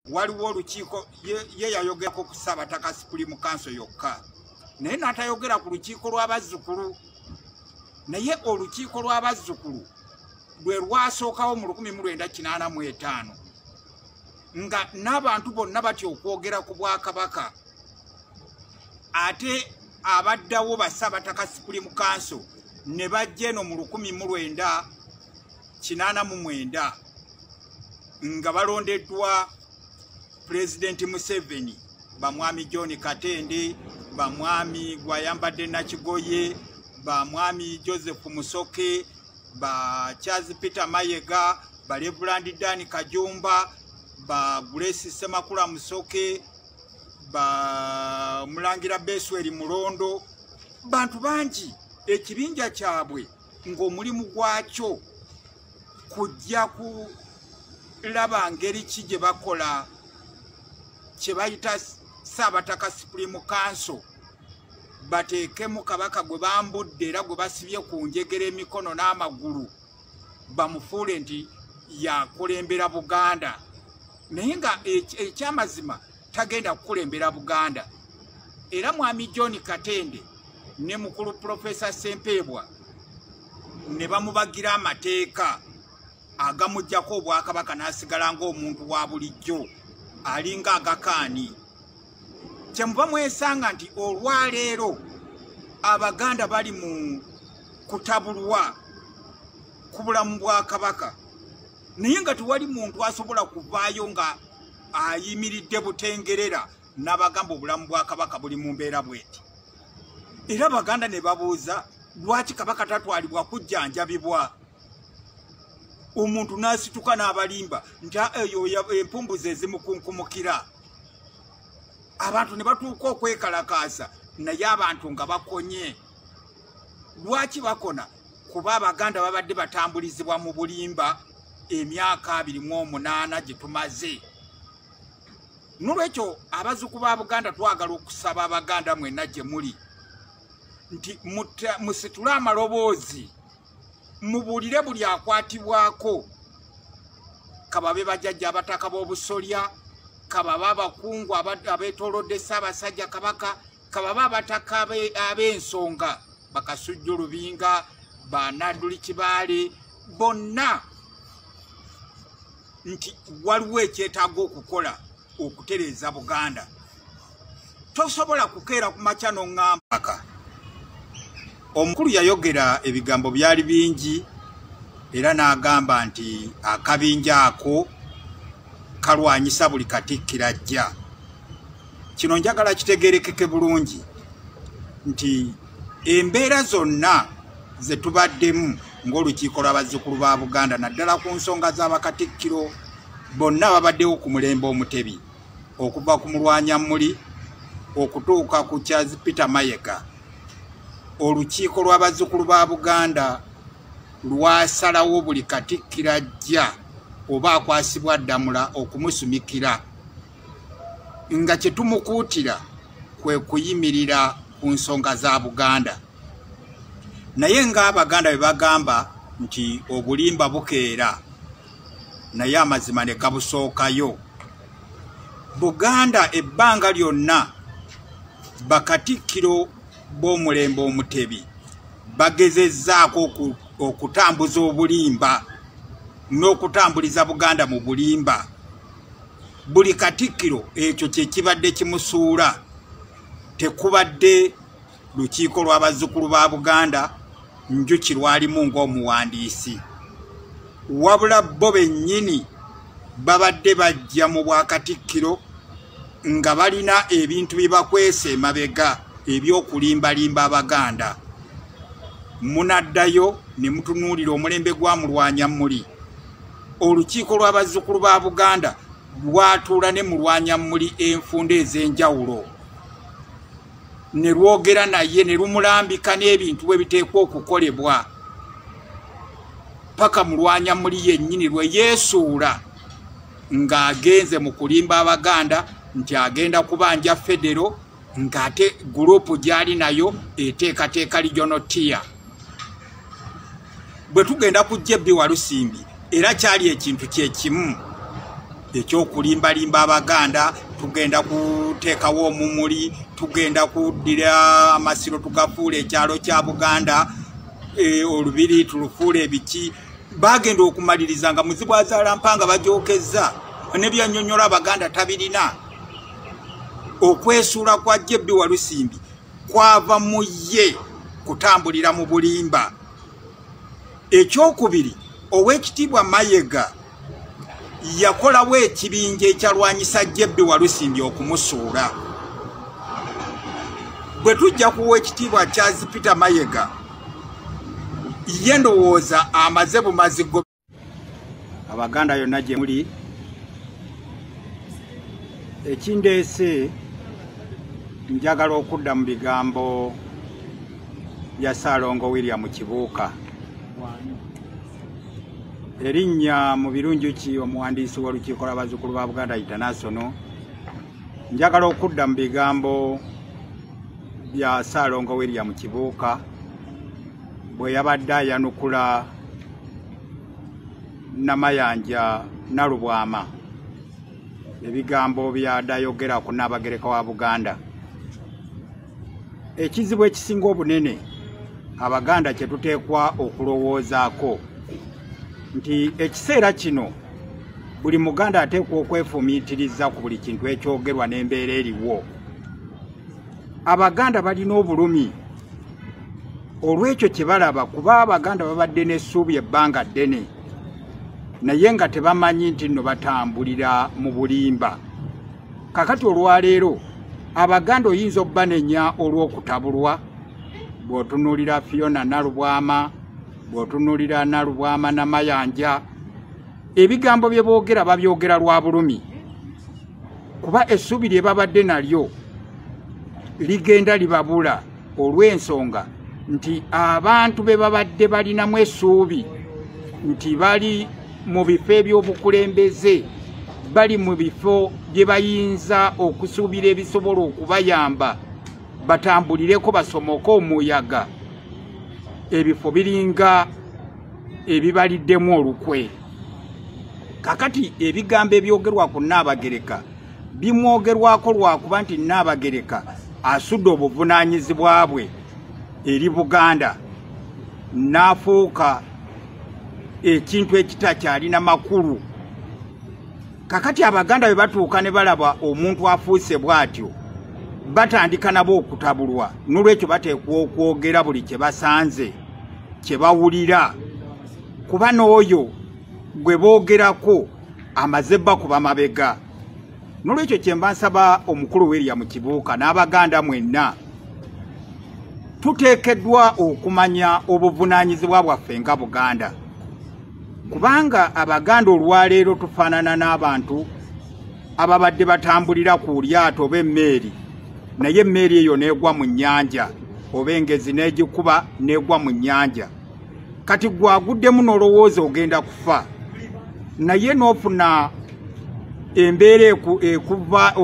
waliwo olukiiko ye yayogerako ku Ssaabataka Supreme Council yokka naye n'atayogera ku lukiiko lw'abazzukulu. Naye olukiiko lw'abazzukulu lwe lwasookawo mu 1985 nga n'abantu bonna batya okwogera ku Bwakabaka. Ate abaddawo ba Ssaabataka Supreme Council ne bajja eno mu 1989 nga balondeddwa President Museveni, bamwami John Katende, bamwami Gwayambadde Nakigoye, bamwami Joseph Musoke, ba Charles Peter Mayega, ba Reverend Dan Kajumba, ba Grace Semakula Musoke, ba Mulangira Besweri Mulondo, bantu bangi ekibinja kyabwe ng'omulimu gwakyo kujja ku laba ngeri ki gye bakola kye bayita Ssaabataka Supreme Council bateekemu Kabaka gwe bambudde era gwe basibye ku njegera emikono n'amagulu bamufuule nti yakulembera Buganda. Naye nga ekyamazima tagenda kukulembera Buganda. Era mwami John Katende ne mukulu Professor Sempebwa ne bamubagira amateeka agamujjako Obwakabaka n'asigala ng'omuntu wa bulijjo alinga Agakaani. Kyemuva mwesanga nti olwaleero Abaganda bali mu kutabulwa ku bulamu bwa Kabaka, naye nga tewali muntu asobola kuvaayo nga ayimiridde butengerera n'abagamba obulamu bwa Kabaka buli mu mbeera bweti. Era Abaganda ne babuuza lwaki Kabaka tatwalibwa kujjanjabibwa. Omuntu n'asituka n'abalimba nti eyo empumbuzi ezimukunkumukira. Abantu ne batuuka okwekalakaasa naye abantu nga bakonye. Lwaki bakona? Kuba Abaganda babadde batambulizibwa mu bulimba emyaka 28 gye tumaze. Nolwekyo abazzukulu ba Buganda twagala okusaba Abaganda mwenna gye muli nti musitule amaloboozi mubuulire buli akwatibwako. Kababe bajjajja abataka b'obusolya, kababe abakungu abeetoolodde Ssaabasajja Kabaka, kababe abataka ab'ensonga Bakasujju Lubinga, Banadduli Kibaale, bonna nti waliwo ekyetaaga okukola okutereeza Buganda. Tosobola kukeera ku makya n'oŋŋamba. Omukulu yayogera ebigambo byali bingi era n'agamba nti akabinja ako kalwanyisa buli Katikkiro ajja. Kino njagala kitegeerekeke bulungi nti embeera zonna ze tubaddemu ng'olukiiko lw'abazzukulu ba Buganda naddala ku nsonga z'Abakatikkiro bonna babaddewo ku mulembe Omutebi okuva ku Mulwanyammuli okutuuka ku Charles Peter Mayega. Olukiiko lw'abazzukulu ba Buganda lwasalawo buli Katikkiro ajja oba akwasibwa ddamula okumusumikira nga kye tumukuutira kwe kuyimirira ku nsonga za Buganda. Naye ng'Abaganda bwe bagamba nti obulimba bukeera naye amazima ne gabusookayo. Buganda ebbanga lyonna Bakatikkiro b'omulembe Omutebi bagezezzaako okutambuza obulimba n'okutambuliza Buganda mu bulimba. Buli Katikkiro ekyo kye kibadde kimusuula. Tekubadde lukiiko lw'abazzukulu ba Buganda njuki lwalimu ng'omuwandiisi, wabula bo bennyini babadde bajja mu Bwakatikkiro nga balina ebintu bibakwese emabega eby'okulimbalimba Abaganda. Munaddayo ne mutunuulira omulembe gwa Mulwanyammuli. Olukiiko lw'abazzukulu ba Buganda lwatuula ne Mulwanyammuli enfunda ez'enjawulo ne lwogera naye ne lumulambika n'ebintu bwe biteekwa okukolebwa. Paka Mulwanyammuli yennyini lwe yeesuula ng'agenze mu kulimba Abaganda nti agenda kubanja Federo ng'ate gurupu gy'ali nayo eteekateeka Regional Tier. Bwe tugenda kujja Ebbi Walusimbi era kyali ekintu kye kimu ekyokulimbalimba Abaganda, tugenda kuteekawo omumuli, tugenda kuddira amasiro tugafuula ekyalo kya Buganda, olubiri tulufuula ebiki. Bagenda okumaliriza nga Muzibwazaala mpanga bajookeza nebyannyonnyola Abaganda tabirina. Okwesuula kwa Jebbi Walusimbi kwava mu ye kutambulira mu bulimba. Ekyokubiri, Oweekitiibwa Mayiga yakolawo ekibinja ekyalwanyisa Jebbi Walusimbi okumusuula. Bwe tujja ku Oweekitiibwa Charles Peter Mayiga, ye ndowooza amaze bumazi go. Abaganda yonna gye muli, ekindeese njagala okudda mu bigambo bya Ssaalongo William Kibuuka. Erinnya mu birungi omuwandiisi w'olukiiko lw'abazzukulu ba Buganda International. Njagala okudda mu bigambo bya Ssaalongo William Kibuuka bwe yabadde ayanukula Namayanja Nalubwama, ebigambo by'adayogera ku Nnaabagereka wa Buganda. Ekizibu ekisinga obunene Abaganda kye tuteekwa okulowoozaako nti ekiseera kino buli Muganda ateekwa okwefumiitiriza ku buli kintu ekyogerwa n'embeera eriwo. Abaganda balina obulumi olw'ekyo kye balaba, kuba Abaganda babadde n'essuubi ebbanga ddene naye nga tebamanyi nti nno batambulira mu bulimba. Kakati olwaleero Abaganda oyinza obbanenya olw'okutabulwa. Bw'otunuulira Fiona Nalubwama, bw'otunuulira Nalubwama Namayanja, ebigambo bye boogera babyogera lwa bulumi, kuba essuubi lye babadde nalyo ligenda libabula olw'ensonga nti abantu be babadde balinamu essuubi nti bali mu bifo eby'obukulembeze, bali mu bifo bye bayinza okusuubira ebisobola okubayamba batambulireko basomoke omuyaga, ebifo biringa ebibaliddemu olukwe. Kakati ebigambo ebyogerwa ku Nnaabagereka bimwogerwako lwakuba nti Nnaabagereka asudde obuvunaanyizibwa bwe eri Buganda, n'afuuka ekintu ekitakyalina makulu. Kakati Abaganda bwe batuuka ne balaba omuntu afuuse bw'atyo, batandika nabo okutabulwa. N'olwekyo bateekwa okwogera buli kye basanze, kye bawulira, kuba n'oyo gwe boogerako amaze bakuba mabega. N'olwekyo kye mba nsaba omukulu William Kibuuka n'Abaganda mwenna, tuteekeddwa okumanya obuvunaanyizibwa bwaffe nga Buganda, kubanga Abaganda olwaleero tufaanana n'abantu ababadde batambulira ku lyato oba emmeeri, naye emmeeri eyo n'egwa mu nnyanja, oba engezi n'egikuba n'egwa mu nnyanja. Kati gwaguddemu n'olowooza ogenda kufa, naye n'ofuna embeera okuvaayo